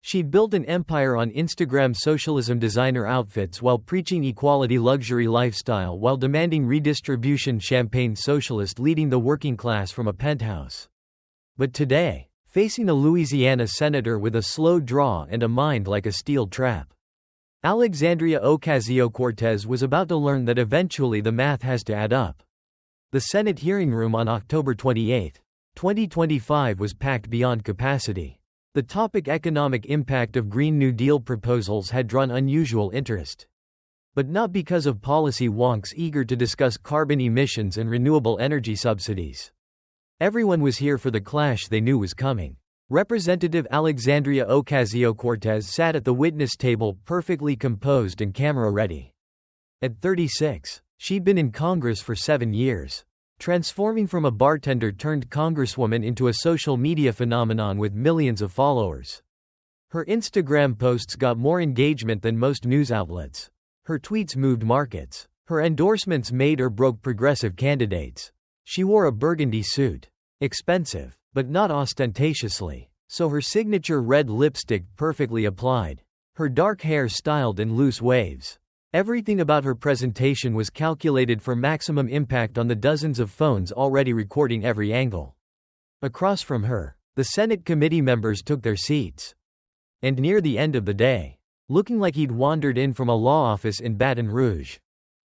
She'd built an empire on Instagram socialism designer outfits while preaching equality luxury lifestyle while demanding redistribution champagne socialist leading the working class from a penthouse. But today, facing a Louisiana senator with a slow draw and a mind like a steel trap, Alexandria Ocasio-Cortez was about to learn that eventually the math has to add up. The Senate hearing room on October 28, 2025 was packed beyond capacity. The topic economic impact of Green New Deal proposals had drawn unusual interest. But not because of policy wonks eager to discuss carbon emissions and renewable energy subsidies. Everyone was here for the clash they knew was coming. Representative Alexandria Ocasio-Cortez sat at the witness table perfectly composed and camera-ready. At 36, she'd been in Congress for 7 years, transforming from a bartender turned congresswoman into a social media phenomenon with millions of followers. Her Instagram posts got more engagement than most news outlets. Her tweets moved markets. Her endorsements made or broke progressive candidates. She wore a burgundy suit. Expensive, but not ostentatiously. So her signature red lipstick perfectly applied. Her dark hair styled in loose waves. Everything about her presentation was calculated for maximum impact on the dozens of phones already recording every angle. Across from her, the Senate committee members took their seats. And near the end of the day, looking like he'd wandered in from a law office in Baton Rouge,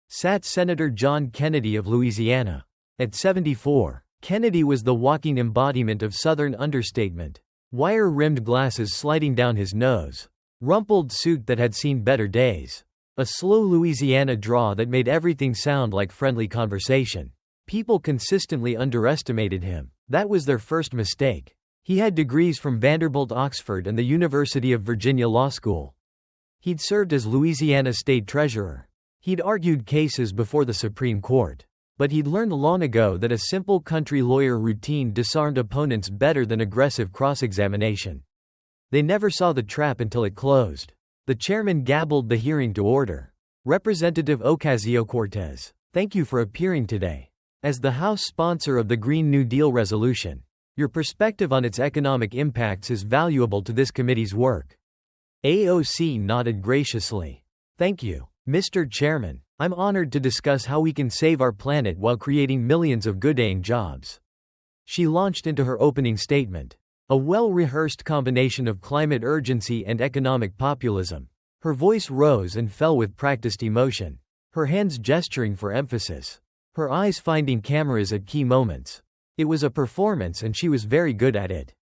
sat Senator John Kennedy of Louisiana. At 74, Kennedy was the walking embodiment of Southern understatement. Wire-rimmed glasses sliding down his nose. Rumpled suit that had seen better days. A slow Louisiana draw that made everything sound like friendly conversation. People consistently underestimated him. That was their first mistake. He had degrees from Vanderbilt, Oxford, and the University of Virginia Law School. He'd served as Louisiana State Treasurer. He'd argued cases before the Supreme Court. But he'd learned long ago that a simple country lawyer routine disarmed opponents better than aggressive cross-examination. They never saw the trap until it closed. The chairman gabbled the hearing to order. Representative Ocasio-Cortez, thank you for appearing today. As the House sponsor of the Green New Deal resolution, your perspective on its economic impacts is valuable to this committee's work. AOC nodded graciously. Thank you, Mr. Chairman. I'm honored to discuss how we can save our planet while creating millions of good-paying jobs. She launched into her opening statement. A well-rehearsed combination of climate urgency and economic populism. Her voice rose and fell with practiced emotion. Her hands gesturing for emphasis. Her eyes finding cameras at key moments. It was a performance and she was very good at it.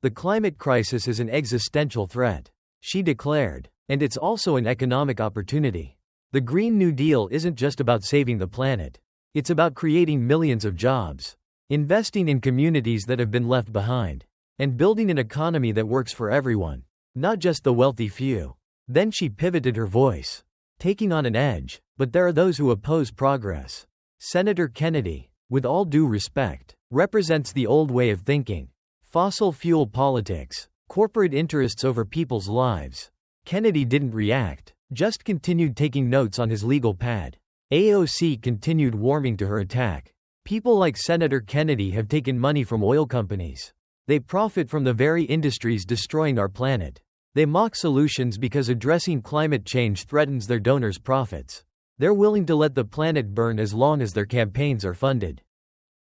The climate crisis is an existential threat, she declared, and it's also an economic opportunity. The Green New Deal isn't just about saving the planet. It's about creating millions of jobs, investing in communities that have been left behind, and building an economy that works for everyone, not just the wealthy few. Then she pivoted her voice, taking on an edge. But there are those who oppose progress. Senator Kennedy, with all due respect, represents the old way of thinking. Fossil fuel politics, corporate interests over people's lives. Kennedy didn't react, just continued taking notes on his legal pad. AOC continued warming to her attack. People like Senator Kennedy have taken money from oil companies. They profit from the very industries destroying our planet. They mock solutions because addressing climate change threatens their donors' profits. They're willing to let the planet burn as long as their campaigns are funded.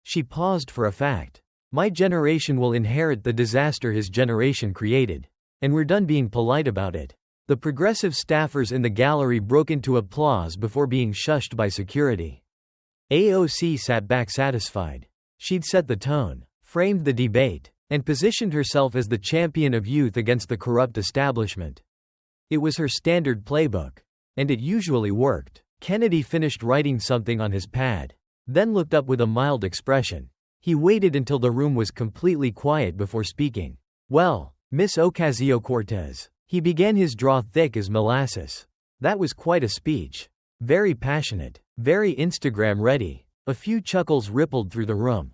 She paused for a fact. My generation will inherit the disaster his generation created. And we're done being polite about it. The progressive staffers in the gallery broke into applause before being shushed by security. AOC sat back satisfied. She'd set the tone, framed the debate, and positioned herself as the champion of youth against the corrupt establishment. It was her standard playbook. And it usually worked. Kennedy finished writing something on his pad, then looked up with a mild expression. He waited until the room was completely quiet before speaking. Well, Miss Ocasio-Cortez. He began his draw thick as molasses. That was quite a speech. Very passionate, very Instagram-ready. A few chuckles rippled through the room.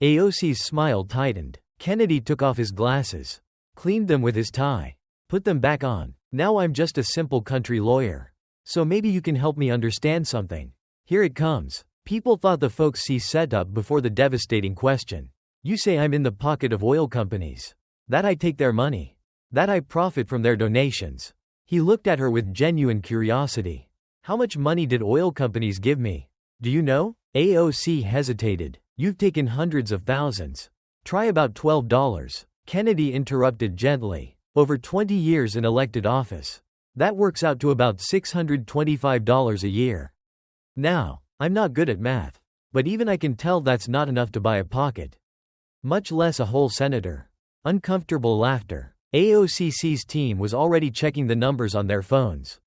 AOC's smile tightened. Kennedy took off his glasses, cleaned them with his tie, put them back on. Now I'm just a simple country lawyer. So maybe you can help me understand something. Here it comes. People thought the folks see set up before the devastating question. You say I'm in the pocket of oil companies. That I take their money. That I profit from their donations. He looked at her with genuine curiosity. How much money did oil companies give me? Do you know? AOC hesitated. You've taken hundreds of thousands. Try about $12. Kennedy interrupted gently. Over 20 years in elected office. That works out to about $625 a year. Now, I'm not good at math. But even I can tell that's not enough to buy a pocket. Much less a whole senator. Uncomfortable laughter. AOC's team was already checking the numbers on their phones.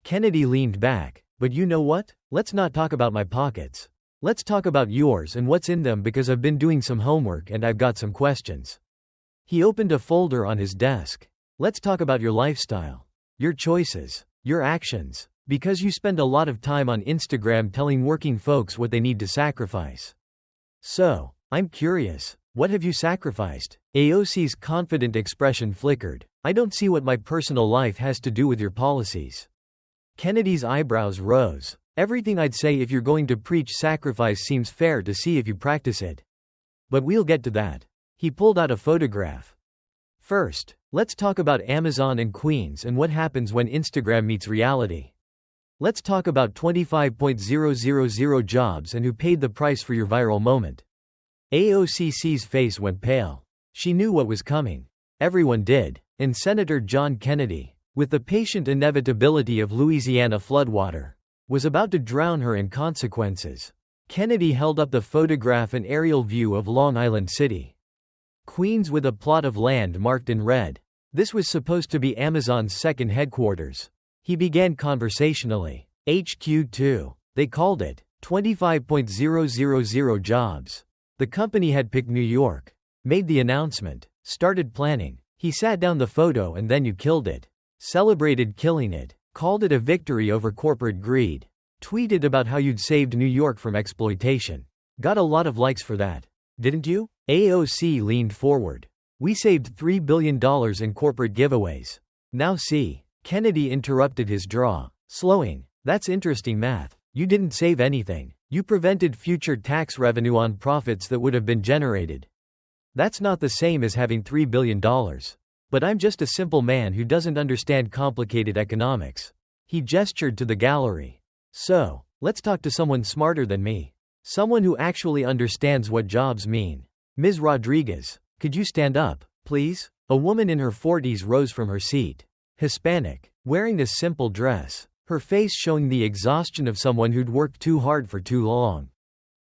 Kennedy leaned back. But you know what? Let's not talk about my pockets. Let's talk about yours and what's in them because I've been doing some homework and I've got some questions. He opened a folder on his desk. Let's talk about your lifestyle. Your choices. Your actions. Because you spend a lot of time on Instagram telling working folks what they need to sacrifice. So, I'm curious. What have you sacrificed? AOC's confident expression flickered. I don't see what my personal life has to do with your policies. Kennedy's eyebrows rose. Everything I'd say if you're going to preach sacrifice seems fair to see if you practice it. But we'll get to that. He pulled out a photograph. First, let's talk about Amazon and Queens and what happens when Instagram meets reality. Let's talk about 25,000 jobs and who paid the price for your viral moment. AOC's face went pale. She knew what was coming. Everyone did. And Senator John Kennedy, with the patient inevitability of Louisiana floodwater, was about to drown her in consequences. Kennedy held up the photograph, an aerial view of Long Island City. Queens with a plot of land marked in red. This was supposed to be Amazon's second headquarters. He began conversationally. HQ2. They called it. 25,000 jobs. The company had picked New York. Made the announcement. Started planning. He sat down the photo and then you killed it. Celebrated killing it. Called it a victory over corporate greed. Tweeted about how you'd saved New York from exploitation. Got a lot of likes for that. Didn't you? AOC leaned forward. We saved $3 billion in corporate giveaways. Now see. Kennedy interrupted his draw. Slowing. That's interesting math. You didn't save anything. You prevented future tax revenue on profits that would have been generated. That's not the same as having $3 billion. But I'm just a simple man who doesn't understand complicated economics. He gestured to the gallery. So, let's talk to someone smarter than me. Someone who actually understands what jobs mean. Ms. Rodriguez, could you stand up, please? A woman in her 40s rose from her seat. Hispanic, wearing a simple dress. Her face showing the exhaustion of someone who'd worked too hard for too long.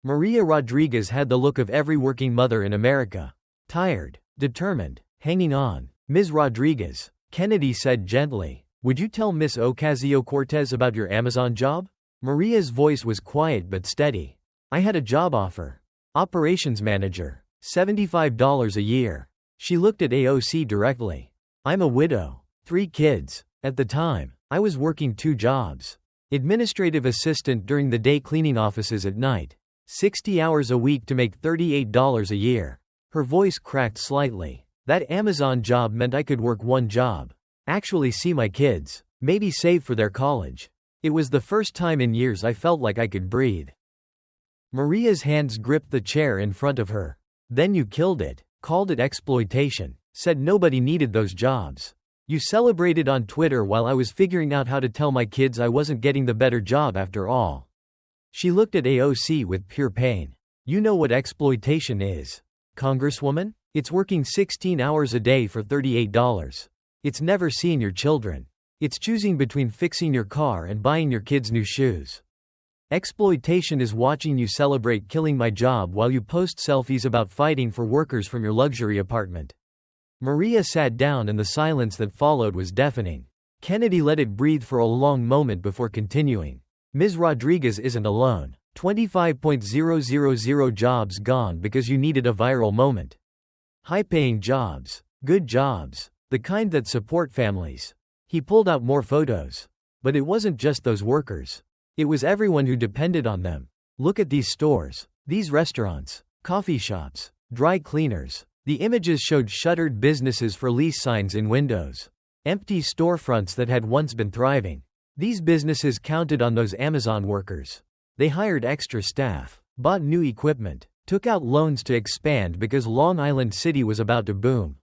Maria Rodriguez had the look of every working mother in America. Tired, determined, hanging on. Ms. Rodriguez, Kennedy said gently, would you tell Miss Ocasio-Cortez about your Amazon job? Maria's voice was quiet but steady. I had a job offer. Operations manager. $75 a year. She looked at AOC directly. I'm a widow. 3 kids. At the time, I was working 2 jobs. Administrative assistant during the day, cleaning offices at night. 60 hours a week to make $38 a year. Her voice cracked slightly. That Amazon job meant I could work 1 job. Actually see my kids. Maybe save for their college. It was the first time in years I felt like I could breathe. Maria's hands gripped the chair in front of her. Then you killed it. Called it exploitation. Said nobody needed those jobs. You celebrated on Twitter while I was figuring out how to tell my kids I wasn't getting the better job after all. She looked at AOC with pure pain. You know what exploitation is, Congresswoman? It's working 16 hours a day for $38. It's never seeing your children. It's choosing between fixing your car and buying your kids new shoes. Exploitation is watching you celebrate killing my job while you post selfies about fighting for workers from your luxury apartment. Maria sat down and the silence that followed was deafening. Kennedy let it breathe for a long moment before continuing. Ms. Rodriguez isn't alone. 25,000 jobs gone because you needed a viral moment. High-paying jobs. Good jobs. The kind that support families. He pulled out more photos. But it wasn't just those workers. It was everyone who depended on them. Look at these stores. These restaurants. Coffee shops. Dry cleaners. The images showed shuttered businesses for lease signs in windows. Empty storefronts that had once been thriving. These businesses counted on those Amazon workers. They hired extra staff, bought new equipment, took out loans to expand because Long Island City was about to boom.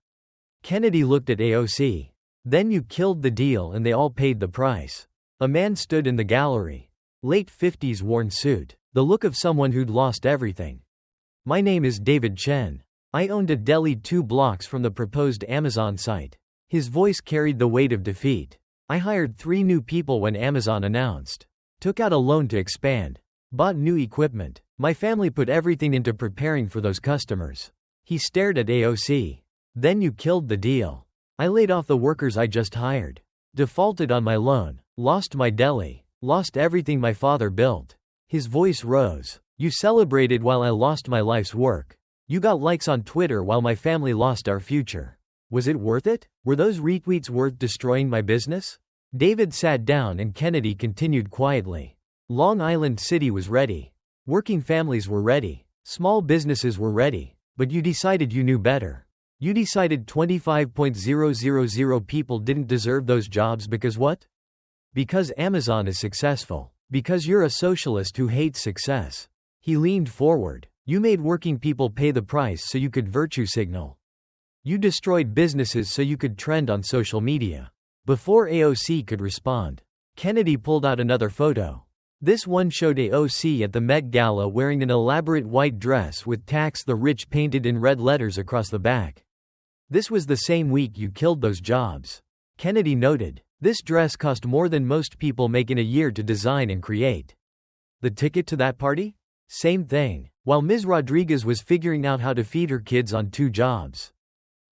Kennedy looked at AOC. Then you killed the deal and they all paid the price. A man stood in the gallery. Late 50s worn suit. The look of someone who'd lost everything. My name is David Chen. I owned a deli 2 blocks from the proposed Amazon site. His voice carried the weight of defeat. I hired 3 new people when Amazon announced. Took out a loan to expand. Bought new equipment. My family put everything into preparing for those customers. He stared at AOC. Then you killed the deal. I laid off the workers I just hired. Defaulted on my loan. Lost my deli. Lost everything my father built. His voice rose. You celebrated while I lost my life's work. You got likes on Twitter while my family lost our future. Was it worth it? Were those retweets worth destroying my business? David sat down and Kennedy continued quietly. Long Island City was ready. Working families were ready. Small businesses were ready. But you decided you knew better. You decided 25,000 people didn't deserve those jobs because what? Because Amazon is successful. Because you're a socialist who hates success. He leaned forward. You made working people pay the price so you could virtue signal. You destroyed businesses so you could trend on social media. Before AOC could respond, Kennedy pulled out another photo. This one showed AOC at the Met Gala wearing an elaborate white dress with "Tax the Rich" painted in red letters across the back. This was the same week you killed those jobs. Kennedy noted, this dress cost more than most people make in a year to design and create. The ticket to that party? Same thing. While Ms. Rodriguez was figuring out how to feed her kids on 2 jobs.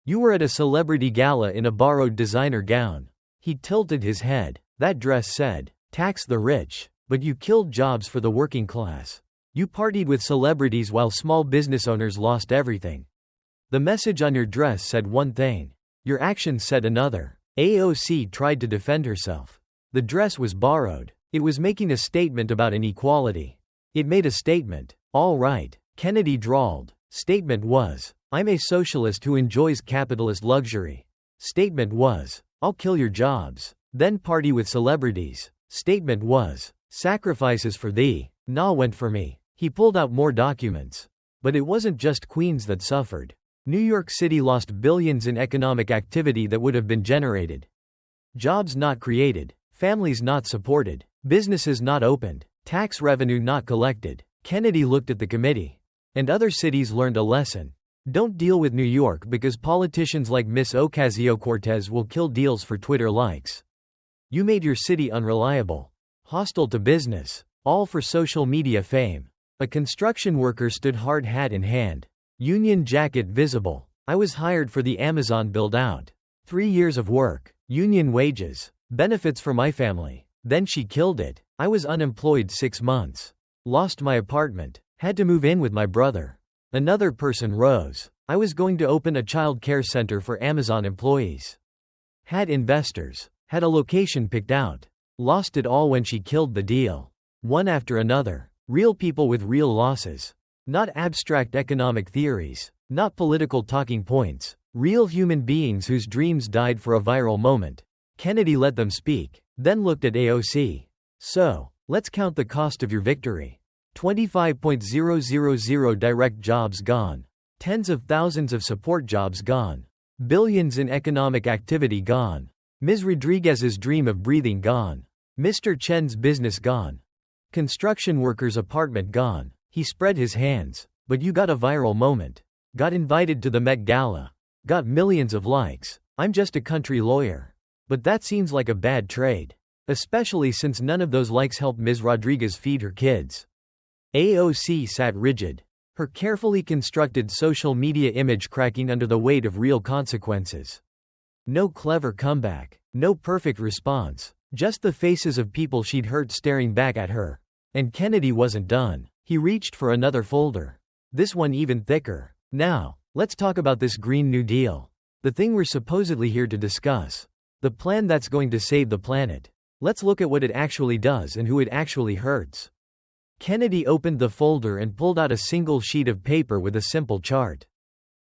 You were at a celebrity gala in a borrowed designer gown. He tilted his head. That dress said, "Tax the rich." But you killed jobs for the working class. You partied with celebrities while small business owners lost everything. The message on your dress said one thing. Your actions said another. AOC tried to defend herself. The dress was borrowed. It was making a statement about inequality. It made a statement. All right, Kennedy drawled. Statement was, I'm a socialist who enjoys capitalist luxury. Statement was, I'll kill your jobs. Then party with celebrities. Statement was, sacrifices for thee. Nah went for me. He pulled out more documents. But it wasn't just Queens that suffered. New York City lost billions in economic activity that would have been generated. Jobs not created. Families not supported. Businesses not opened. Tax revenue not collected. Kennedy looked at the committee. And other cities learned a lesson. Don't deal with New York because politicians like Miss Ocasio-Cortez will kill deals for Twitter likes. You made your city unreliable. Hostile to business. All for social media fame. A construction worker stood hard hat in hand. Union jacket visible. I was hired for the Amazon build-out. 3 years of work. Union wages. Benefits for my family. Then she killed it. I was unemployed 6 months. Lost my apartment. Had to move in with my brother. Another person rose. I was going to open a child care center for Amazon employees. Had investors. Had a location picked out. Lost it all when she killed the deal. One after another. Real people with real losses. Not abstract economic theories. Not political talking points. Real human beings whose dreams died for a viral moment. Kennedy let them speak. Then looked at AOC. So, let's count the cost of your victory. 25,000 direct jobs gone. Tens of thousands of support jobs gone. Billions in economic activity gone. Ms. Rodriguez's dream of breathing gone. Mr. Chen's business gone. Construction worker's apartment gone. He spread his hands. But you got a viral moment. Got invited to the Met Gala. Got millions of likes. I'm just a country lawyer. But that seems like a bad trade. Especially since none of those likes helped Ms. Rodriguez feed her kids. AOC sat rigid. Her carefully constructed social media image cracking under the weight of real consequences. No clever comeback. No perfect response. Just the faces of people she'd hurt staring back at her. And Kennedy wasn't done. He reached for another folder. This one even thicker. Now, let's talk about this Green New Deal. The thing we're supposedly here to discuss. The plan that's going to save the planet. Let's look at what it actually does and who it actually hurts. Kennedy opened the folder and pulled out a single sheet of paper with a simple chart.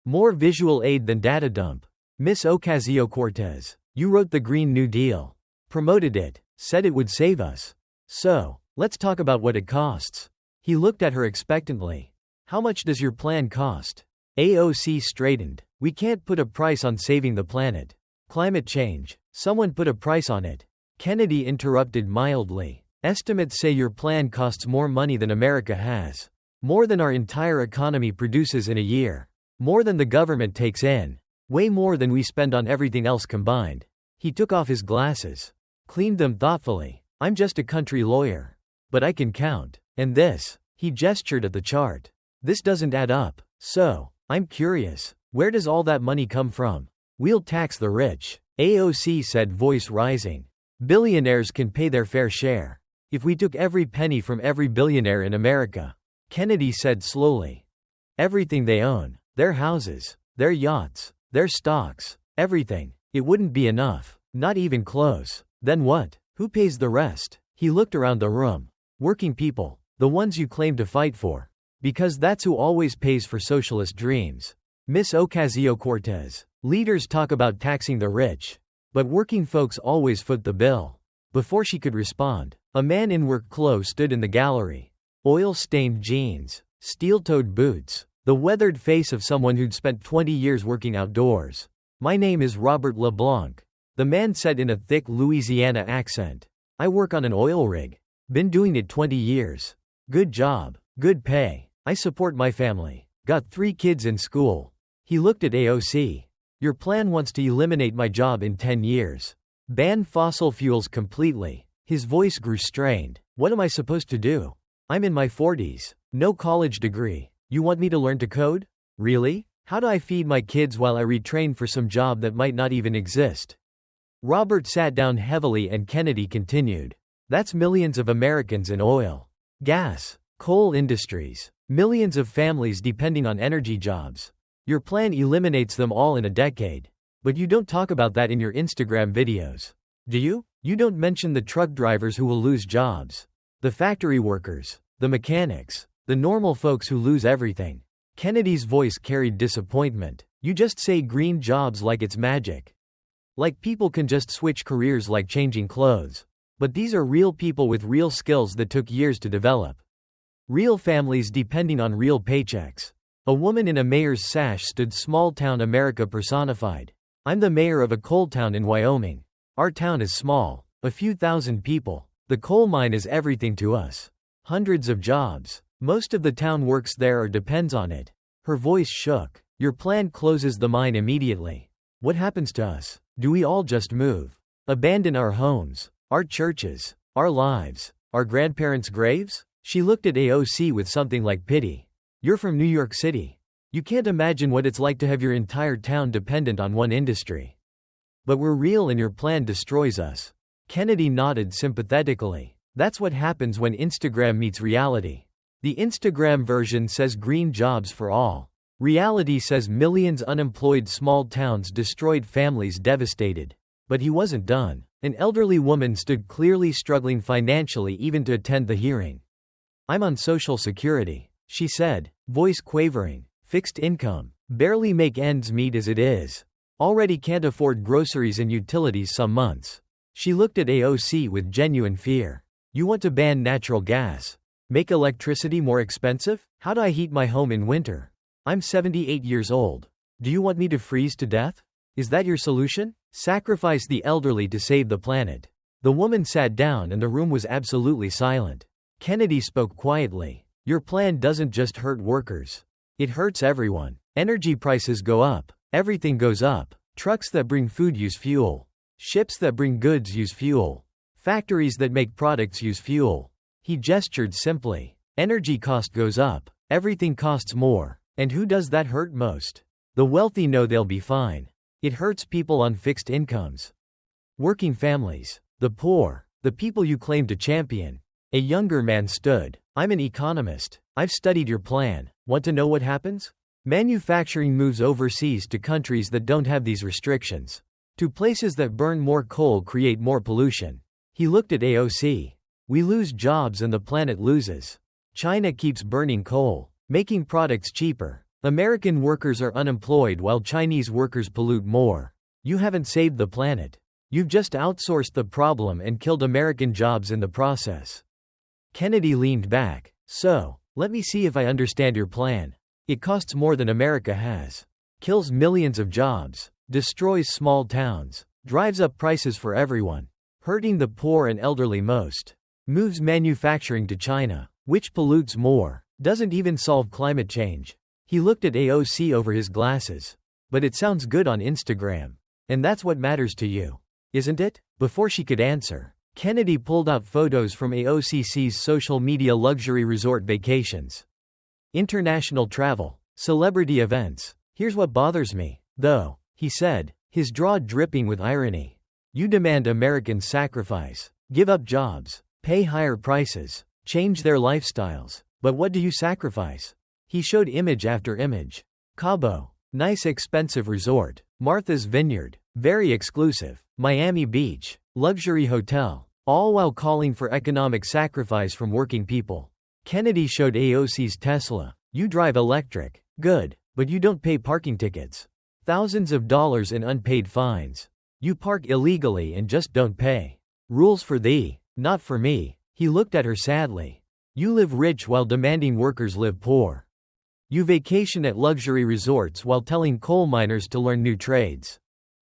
More visual aid than data dump. Miss Ocasio-Cortez, you wrote the Green New Deal. Promoted it. Said it would save us. So, let's talk about what it costs. He looked at her expectantly. How much does your plan cost? AOC straightened. We can't put a price on saving the planet. Climate change. Someone put a price on it. Kennedy interrupted mildly. Estimates say your plan costs more money than America has. More than our entire economy produces in a year. More than the government takes in. Way more than we spend on everything else combined. He took off his glasses. Cleaned them thoughtfully. I'm just a country lawyer. But I can count. And this. He gestured at the chart. This doesn't add up. So, I'm curious. Where does all that money come from? We'll tax the rich. AOC said, voice rising. Billionaires can pay their fair share. If we took every penny from every billionaire in America. Kennedy said slowly. Everything they own. Their houses. Their yachts. Their stocks. Everything. It wouldn't be enough. Not even close. Then what? Who pays the rest? He looked around the room. Working people. The ones you claim to fight for. Because that's who always pays for socialist dreams. Miss Ocasio-Cortez. Leaders talk about taxing the rich. But working folks always foot the bill. Before she could respond, a man in work clothes stood in the gallery. Oil-stained jeans. Steel-toed boots. The weathered face of someone who'd spent 20 years working outdoors. My name is Robert LeBlanc. The man said in a thick Louisiana accent. I work on an oil rig. Been doing it 20 years. Good job. Good pay. I support my family. Got 3 kids in school. He looked at AOC. Your plan wants to eliminate my job in 10 years. Ban fossil fuels completely. His voice grew strained. What am I supposed to do? I'm in my 40s. No college degree. You want me to learn to code? Really? How do I feed my kids while I retrain for some job that might not even exist? Robert sat down heavily and Kennedy continued. That's millions of Americans in oil, gas, coal industries. Millions of families depending on energy jobs. Your plan eliminates them all in a decade. But you don't talk about that in your Instagram videos. Do you? You don't mention the truck drivers who will lose jobs. The factory workers. The mechanics. The normal folks who lose everything. Kennedy's voice carried disappointment. You just say green jobs like it's magic. Like people can just switch careers like changing clothes. But these are real people with real skills that took years to develop. Real families depending on real paychecks. A woman in a mayor's sash stood small-town America personified. I'm the mayor of a coal town in Wyoming. Our town is small, a few thousand people. The coal mine is everything to us. Hundreds of jobs. Most of the town works there or depends on it. Her voice shook. Your plan closes the mine immediately. What happens to us? Do we all just move? Abandon our homes, our churches, our lives, our grandparents' graves? She looked at AOC with something like pity. You're from New York City. You can't imagine what it's like to have your entire town dependent on one industry. But we're real and your plan destroys us. Kennedy nodded sympathetically. That's what happens when Instagram meets reality. The Instagram version says green jobs for all. Reality says millions unemployed, small towns destroyed, families devastated. But he wasn't done. An elderly woman stood clearly struggling financially even to attend the hearing. I'm on Social Security, she said, voice quavering. Fixed income. Barely make ends meet as it is. Already can't afford groceries and utilities some months. She looked at AOC with genuine fear. You want to ban natural gas? Make electricity more expensive? How do I heat my home in winter? I'm 78 years old. Do you want me to freeze to death? Is that your solution? Sacrifice the elderly to save the planet. The woman sat down and the room was absolutely silent. Kennedy spoke quietly. Your plan doesn't just hurt workers. It hurts everyone. Energy prices go up. Everything goes up. Trucks that bring food use fuel. Ships that bring goods use fuel. Factories that make products use fuel. He gestured simply. Energy cost goes up. Everything costs more. And who does that hurt most? The wealthy know they'll be fine. It hurts people on fixed incomes. Working families. The poor. The people you claim to champion. A younger man stood. I'm an economist. I've studied your plan. Want to know what happens? Manufacturing moves overseas to countries that don't have these restrictions. To places that burn more coal, create more pollution. He looked at AOC. We lose jobs and the planet loses. China keeps burning coal, making products cheaper. American workers are unemployed while Chinese workers pollute more. You haven't saved the planet. You've just outsourced the problem and killed American jobs in the process. Kennedy leaned back. So, let me see if I understand your plan. It costs more than America has. Kills millions of jobs. Destroys small towns. Drives up prices for everyone. Hurting the poor and elderly most. Moves manufacturing to China, which pollutes more. Doesn't even solve climate change. He looked at AOC over his glasses. But it sounds good on Instagram. And that's what matters to you, isn't it? Before she could answer, Kennedy pulled out photos from AOC's social media luxury resort vacations. International travel. Celebrity events. Here's what bothers me, though, he said, his jaw dripping with irony. You demand Americans sacrifice, give up jobs, pay higher prices, change their lifestyles, but what do you sacrifice? He showed image after image. Cabo. Nice expensive resort. Martha's Vineyard. Very exclusive. Miami Beach. Luxury hotel. All while calling for economic sacrifice from working people. Kennedy showed AOC's Tesla. You drive electric. Good. But you don't pay parking tickets. Thousands of dollars in unpaid fines. You park illegally and just don't pay. Rules for thee, not for me. He looked at her sadly. You live rich while demanding workers live poor. You vacation at luxury resorts while telling coal miners to learn new trades.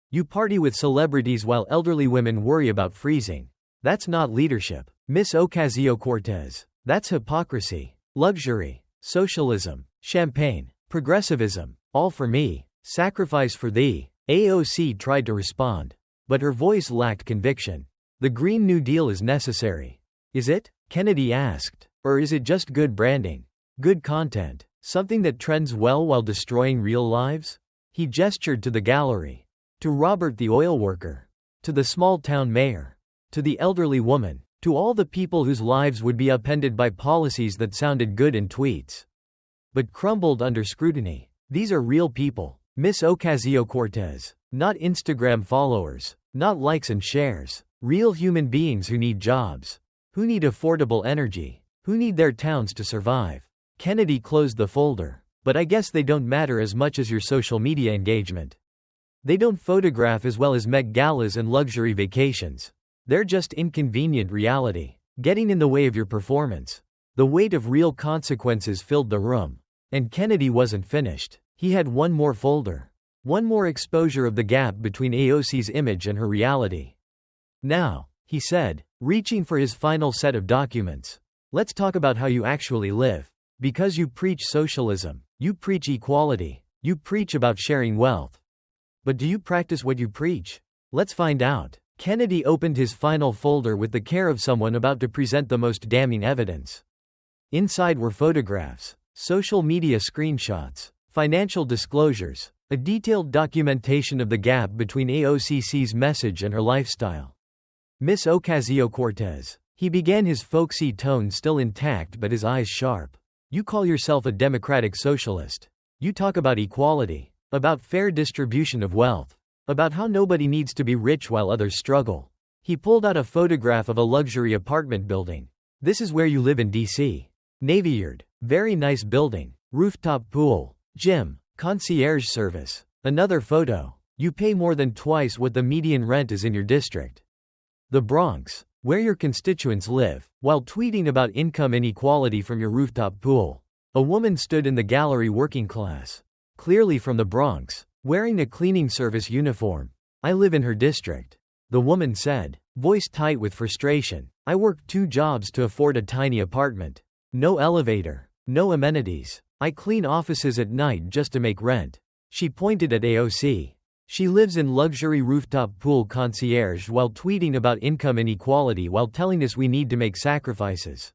You party with celebrities while elderly women worry about freezing. That's not leadership, Miss Ocasio-Cortez. That's hypocrisy. Luxury, socialism, champagne, progressivism, all for me, sacrifice for thee. AOC tried to respond, but her voice lacked conviction. The Green New Deal is necessary. Is it? Kennedy asked. Or is it just good branding? Good content? Something that trends well while destroying real lives? He gestured to the gallery. To Robert the oil worker. To the small-town mayor. To the elderly woman. To all the people whose lives would be upended by policies that sounded good in tweets, but crumbled under scrutiny. These are real people, Miss Ocasio-Cortez. Not Instagram followers. Not likes and shares. Real human beings who need jobs. Who need affordable energy. Who need their towns to survive. Kennedy closed the folder. But I guess they don't matter as much as your social media engagement. They don't photograph as well as Met Galas and luxury vacations. They're just inconvenient reality, getting in the way of your performance. The weight of real consequences filled the room. And Kennedy wasn't finished. He had one more folder. One more exposure of the gap between AOC's image and her reality. Now, he said, reaching for his final set of documents. Let's talk about how you actually live. Because you preach socialism, you preach equality, you preach about sharing wealth. But do you practice what you preach? Let's find out. Kennedy opened his final folder with the care of someone about to present the most damning evidence. Inside were photographs, social media screenshots, financial disclosures, a detailed documentation of the gap between AOC's message and her lifestyle. Miss Ocasio-Cortez. He began, his folksy tone still intact but his eyes sharp. You call yourself a democratic socialist. You talk about equality, about fair distribution of wealth, about how nobody needs to be rich while others struggle. He pulled out a photograph of a luxury apartment building. This is where you live in DC. Navy Yard. Very nice building. Rooftop pool. Gym. Concierge service. Another photo. You pay more than twice what the median rent is in your district. The Bronx, where your constituents live, while tweeting about income inequality from your rooftop pool. A woman stood in the gallery, working class. Clearly from the Bronx, wearing a cleaning service uniform. I live in her district. The woman said, voice tight with frustration. I work 2 jobs to afford a tiny apartment. No elevator. No amenities. I clean offices at night just to make rent. She pointed at AOC. She lives in luxury rooftop pool concierge while tweeting about income inequality while telling us we need to make sacrifices.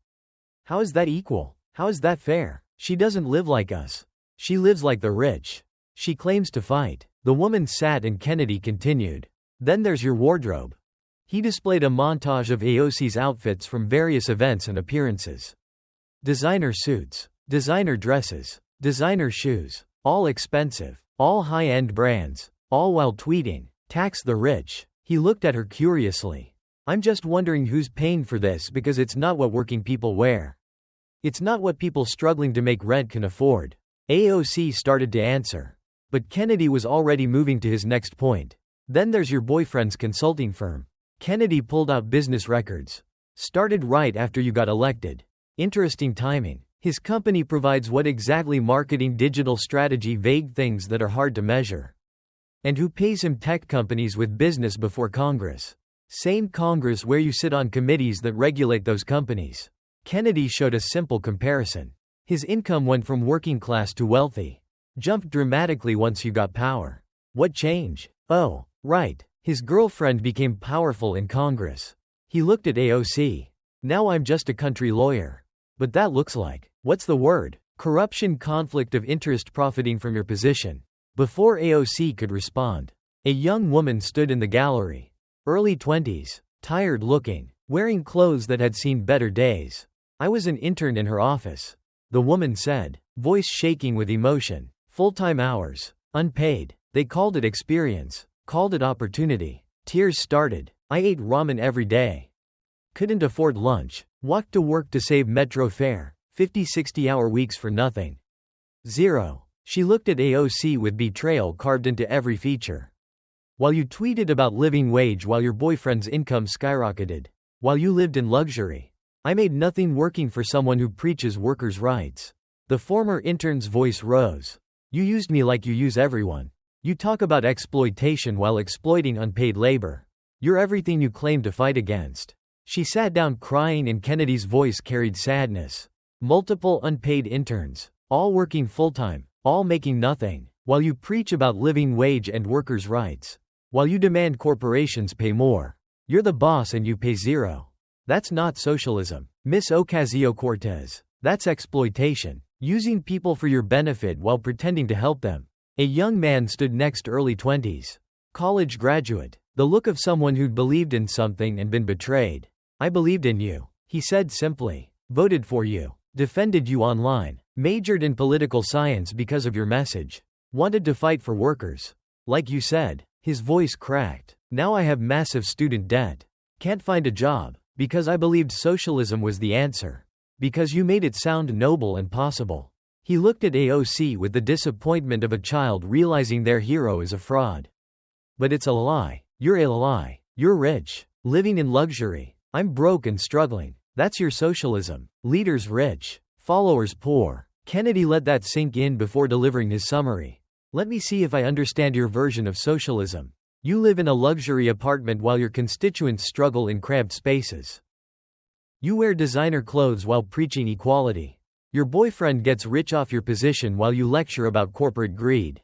How is that equal? How is that fair? She doesn't live like us. She lives like the rich. She claims to fight. The woman sat and Kennedy continued. Then there's your wardrobe. He displayed a montage of AOC's outfits from various events and appearances. Designer suits, designer dresses, designer shoes, all expensive, all high-end brands, all while tweeting, tax the rich. He looked at her curiously. I'm just wondering who's paying for this, because it's not what working people wear. It's not what people struggling to make rent can afford. AOC started to answer. But Kennedy was already moving to his next point. Then there's your boyfriend's consulting firm. Kennedy pulled out business records. Started right after you got elected. Interesting timing. His company provides what exactly marketing digital strategy vague things that are hard to measure. And who pays him tech companies with business before Congress. Same Congress where you sit on committees that regulate those companies. Kennedy showed a simple comparison. His income went from working class to wealthy. Jumped dramatically once you got power. What change? Oh, right. His girlfriend became powerful in Congress. He looked at AOC. Now I'm just a country lawyer. But that looks like, what's the word? Corruption, conflict of interest, profiting from your position. Before AOC could respond, a young woman stood in the gallery. Early 20s, tired looking, wearing clothes that had seen better days. I was an intern in her office. The woman said, voice shaking with emotion. Full-time hours, unpaid. They called it experience, called it opportunity. Tears started. I ate ramen every day. Couldn't afford lunch. Walked to work to save metro fare. 50-60-hour weeks for nothing. Zero. She looked at AOC with betrayal carved into every feature. While you tweeted about living wage while your boyfriend's income skyrocketed. While you lived in luxury. I made nothing working for someone who preaches workers' rights. The former intern's voice rose. You used me like you use everyone. You talk about exploitation while exploiting unpaid labor. You're everything you claim to fight against. She sat down crying and Kennedy's voice carried sadness. Multiple unpaid interns, all working full-time, all making nothing, while you preach about living wage and workers' rights. While you demand corporations pay more. You're the boss and you pay zero. That's not socialism, Miss Ocasio-Cortez. That's exploitation. Using people for your benefit while pretending to help them. A young man stood next, early 20s. College graduate. The look of someone who'd believed in something and been betrayed. I believed in you, he said simply. Voted for you. Defended you online. Majored in political science because of your message. Wanted to fight for workers. Like you said. His voice cracked. Now I have massive student debt. Can't find a job. Because I believed socialism was the answer. Because you made it sound noble and possible. He looked at AOC with the disappointment of a child realizing their hero is a fraud. But it's a lie. You're a lie. You're rich. Living in luxury. I'm broke and struggling. That's your socialism. Leaders rich. Followers poor. Kennedy let that sink in before delivering his summary. Let me see if I understand your version of socialism. You live in a luxury apartment while your constituents struggle in cramped spaces. You wear designer clothes while preaching equality. Your boyfriend gets rich off your position while you lecture about corporate greed.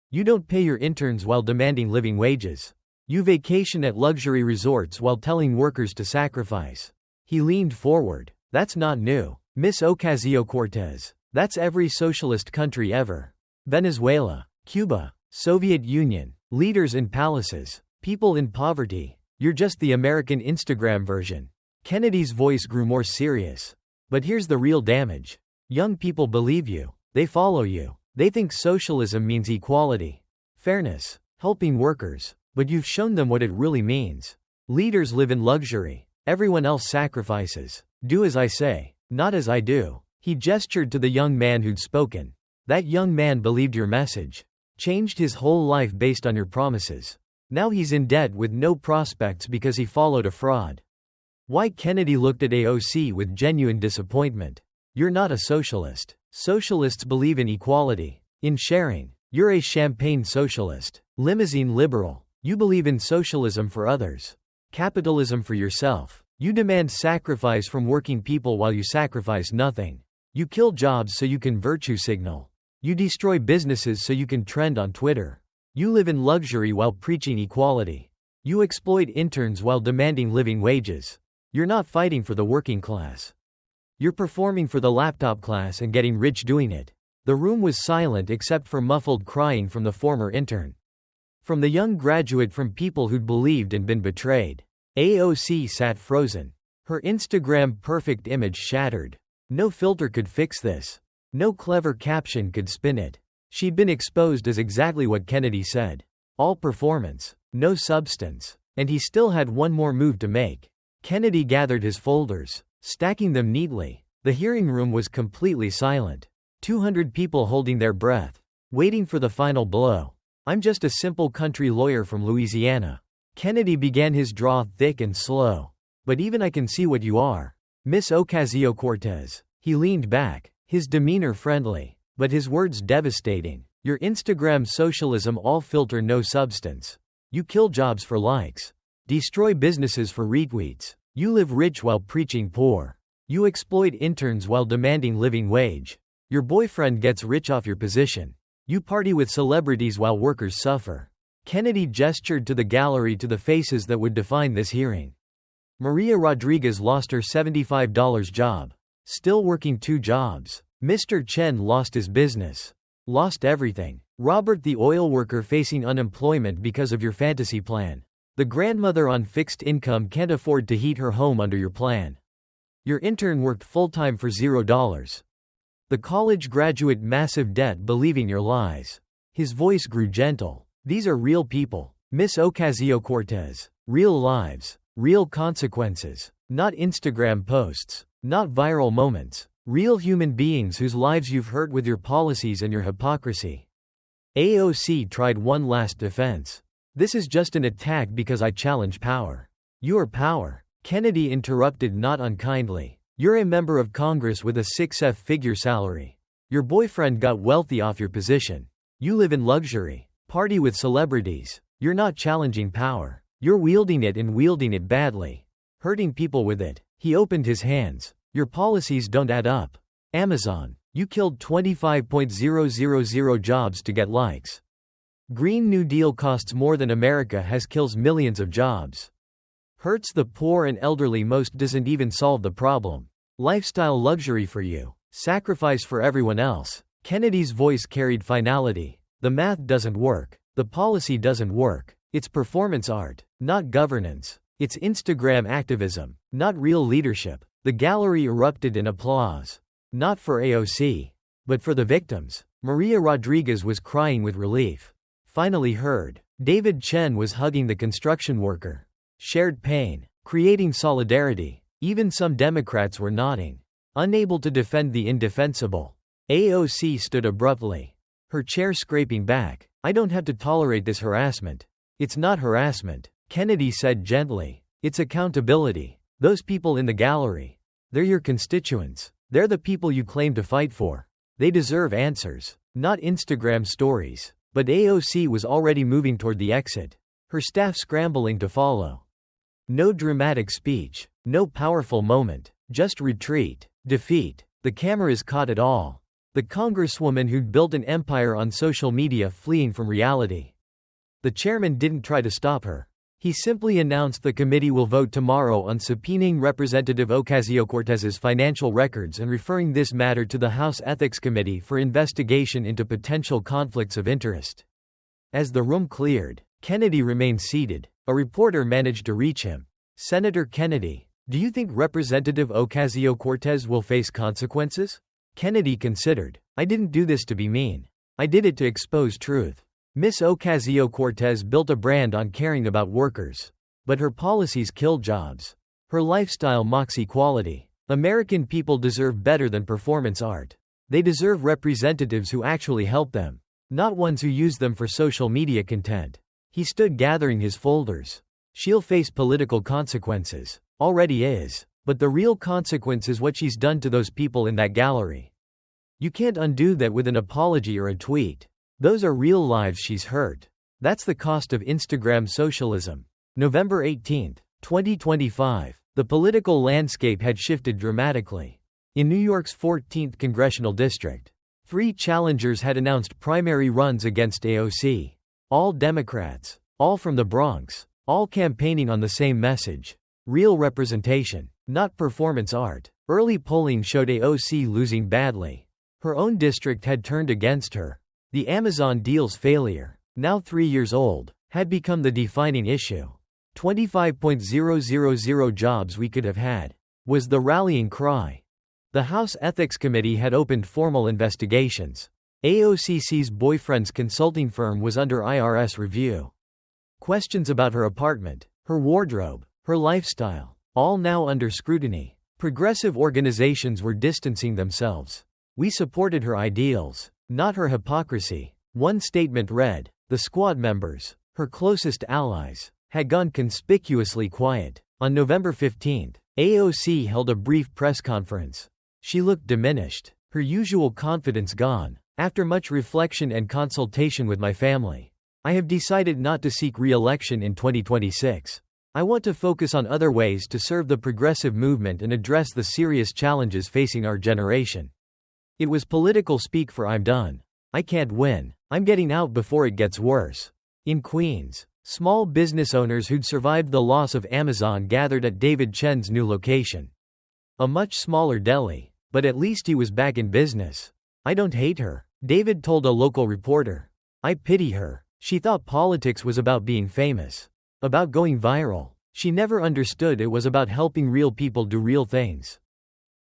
You don't pay your interns while demanding living wages. You vacation at luxury resorts while telling workers to sacrifice. He leaned forward. That's not new, Miss Ocasio-Cortez. That's every socialist country ever. Venezuela, Cuba, Soviet Union, leaders in palaces, people in poverty. You're just the American Instagram version. Kennedy's voice grew more serious. But here's the real damage. Young people believe you. They follow you. They think socialism means equality, fairness, helping workers. But you've shown them what it really means. Leaders live in luxury. Everyone else sacrifices. Do as I say, not as I do. He gestured to the young man who'd spoken. That young man believed your message. Changed his whole life based on your promises. Now he's in debt with no prospects because he followed a fraud. Why? Kennedy looked at AOC with genuine disappointment. You're not a socialist. Socialists believe in equality, in sharing. You're a champagne socialist, limousine liberal. You believe in socialism for others. Capitalism for yourself. You demand sacrifice from working people while you sacrifice nothing. You kill jobs so you can virtue signal. You destroy businesses so you can trend on Twitter. You live in luxury while preaching equality. You exploit interns while demanding living wages. You're not fighting for the working class. You're performing for the laptop class and getting rich doing it. The room was silent except for muffled crying from the former intern. From the young graduate, from people who'd believed and been betrayed. AOC sat frozen. Her Instagram perfect image shattered. No filter could fix this. No clever caption could spin it. She'd been exposed as exactly what Kennedy said. All performance, no substance. And he still had one more move to make. Kennedy gathered his folders, stacking them neatly. The hearing room was completely silent. 200 people holding their breath, waiting for the final blow. I'm just a simple country lawyer from Louisiana. Kennedy began his draw thick and slow. But even I can see what you are. Miss Ocasio-Cortez. He leaned back, His demeanor friendly, but his words devastating. Your Instagram socialism all filter, no substance. You kill jobs for likes. Destroy businesses for retweets. You live rich while preaching poor. You exploit interns while demanding living wage. Your boyfriend gets rich off your position. You party with celebrities while workers suffer. Kennedy gestured to the gallery, to the faces that would define this hearing. Maria Rodriguez lost her $75 job. Still working 2 jobs. Mr. Chen lost his business. Lost everything. Robert, the oil worker facing unemployment because of your fantasy plan. The grandmother on fixed income can't afford to heat her home under your plan. Your intern worked full-time for $0. The college graduate, massive debt, believing your lies. His voice grew gentle. These are real people, Miss Ocasio-Cortez. Real lives. Real consequences. Not Instagram posts. Not viral moments. Real human beings whose lives you've hurt with your policies and your hypocrisy. AOC tried one last defense. This is just an attack because I challenge power. Your power. Kennedy interrupted, not unkindly. You're a member of Congress with a 6-figure salary. Your boyfriend got wealthy off your position. You live in luxury. Party with celebrities. You're not challenging power. You're wielding it, and wielding it badly. Hurting people with it. He opened his hands. Your policies don't add up. Amazon. You killed 25,000 jobs to get likes. Green New Deal costs more than America has, kills millions of jobs. Hurts the poor and elderly most, doesn't even solve the problem. Lifestyle luxury for you. Sacrifice for everyone else. Kennedy's voice carried finality. The math doesn't work. The policy doesn't work. It's performance art, not governance. It's Instagram activism, not real leadership. The gallery erupted in applause. Not for AOC, but for the victims. Maria Rodriguez was crying with relief. Finally heard. David Chen was hugging the construction worker. Shared pain. Creating solidarity. Even some Democrats were nodding. Unable to defend the indefensible. AOC stood abruptly. Her chair scraping back. I don't have to tolerate this harassment. It's not harassment, Kennedy said gently. It's accountability. Those people in the gallery. They're your constituents. They're the people you claim to fight for. They deserve answers. Not Instagram stories. But AOC was already moving toward the exit. Her staff scrambling to follow. No dramatic speech. No powerful moment. Just retreat. Defeat. The cameras caught it all. The congresswoman who'd built an empire on social media fleeing from reality. The chairman didn't try to stop her. He simply announced the committee will vote tomorrow on subpoenaing Representative Ocasio-Cortez's financial records and referring this matter to the House Ethics Committee for investigation into potential conflicts of interest. As the room cleared, Kennedy remained seated. A reporter managed to reach him. Senator Kennedy, do you think Representative Ocasio-Cortez will face consequences? Kennedy considered. I didn't do this to be mean. I did it to expose truth. Miss Ocasio-Cortez built a brand on caring about workers. But her policies kill jobs. Her lifestyle mocks equality. American people deserve better than performance art. They deserve representatives who actually help them, not ones who use them for social media content. He stood gathering his folders. She'll face political consequences. Already is. But the real consequence is what she's done to those people in that gallery. You can't undo that with an apology or a tweet. Those are real lives she's hurt. That's the cost of Instagram socialism. November 18, 2025. The political landscape had shifted dramatically. In New York's 14th congressional district, 3 challengers had announced primary runs against AOC. All Democrats. All from the Bronx. All campaigning on the same message. Real representation. Not performance art. Early polling showed AOC losing badly. Her own district had turned against her. The Amazon deal's failure, now 3 years old, had become the defining issue. 25,000 jobs we could have had, was the rallying cry. The House Ethics Committee had opened formal investigations. AOC's boyfriend's consulting firm was under IRS review. Questions about her apartment, her wardrobe, her lifestyle, all now under scrutiny. Progressive organizations were distancing themselves. We supported her ideals, not her hypocrisy. One statement read, the squad members, her closest allies, had gone conspicuously quiet. On November 15, AOC held a brief press conference. She looked diminished. Her usual confidence gone. After much reflection and consultation with my family, I have decided not to seek re-election in 2026. I want to focus on other ways to serve the progressive movement and address the serious challenges facing our generation. It was political speak for I'm done. I can't win. I'm getting out before it gets worse. In Queens, small business owners who'd survived the loss of Amazon gathered at David Chen's new location. A much smaller deli, but at least he was back in business. I don't hate her, David told a local reporter. I pity her. She thought politics was about being famous, about going viral. She never understood it was about helping real people do real things.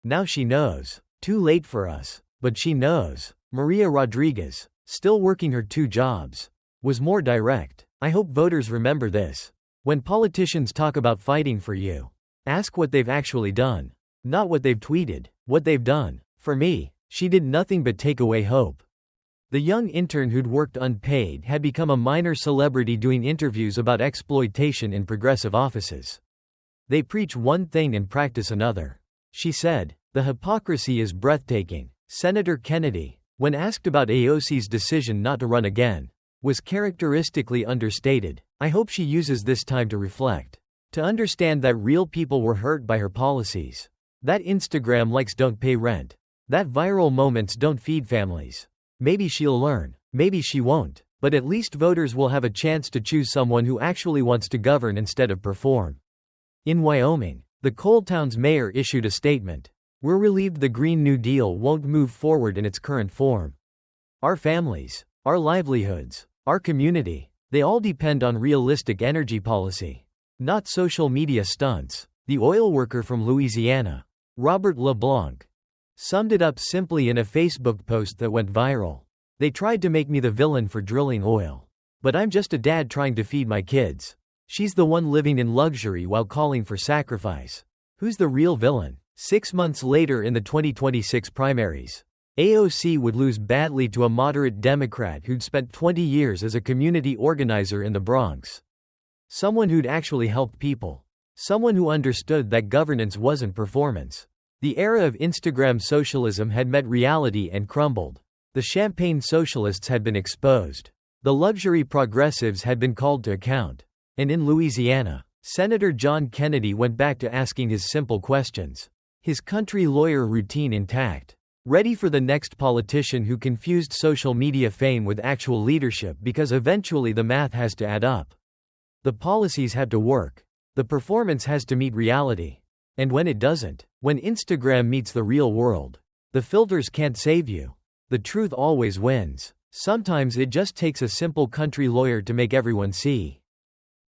Now she knows. Too late for us, but she knows. Maria Rodriguez, still working her 2 jobs, was more direct. I hope voters remember this. When politicians talk about fighting for you, ask what they've actually done. Not what they've tweeted, what they've done. For me, she did nothing but take away hope. The young intern who'd worked unpaid had become a minor celebrity doing interviews about exploitation in progressive offices. They preach one thing and practice another. She said, the hypocrisy is breathtaking. Senator Kennedy, when asked about AOC's decision not to run again, was characteristically understated. I hope she uses this time to reflect. To understand that real people were hurt by her policies. That Instagram likes don't pay rent. That viral moments don't feed families. Maybe she'll learn. Maybe she won't. But at least voters will have a chance to choose someone who actually wants to govern instead of perform. In Wyoming, the coal town's mayor issued a statement. We're relieved the Green New Deal won't move forward in its current form. Our families, our livelihoods, our community, they all depend on realistic energy policy. Not social media stunts. The oil worker from Louisiana, Robert LeBlanc, summed it up simply in a Facebook post that went viral. They tried to make me the villain for drilling oil. But I'm just a dad trying to feed my kids. She's the one living in luxury while calling for sacrifice. Who's the real villain? 6 months later in the 2026 primaries, AOC would lose badly to a moderate Democrat who'd spent 20 years as a community organizer in the Bronx. Someone who'd actually helped people. Someone who understood that governance wasn't performance. The era of Instagram socialism had met reality and crumbled. The champagne socialists had been exposed. The luxury progressives had been called to account. And in Louisiana, Senator John Kennedy went back to asking his simple questions. His country lawyer routine intact. Ready for the next politician who confused social media fame with actual leadership because eventually the math has to add up. The policies have to work. The performance has to meet reality. And when it doesn't, when Instagram meets the real world, the filters can't save you. The truth always wins. Sometimes it just takes a simple country lawyer to make everyone see.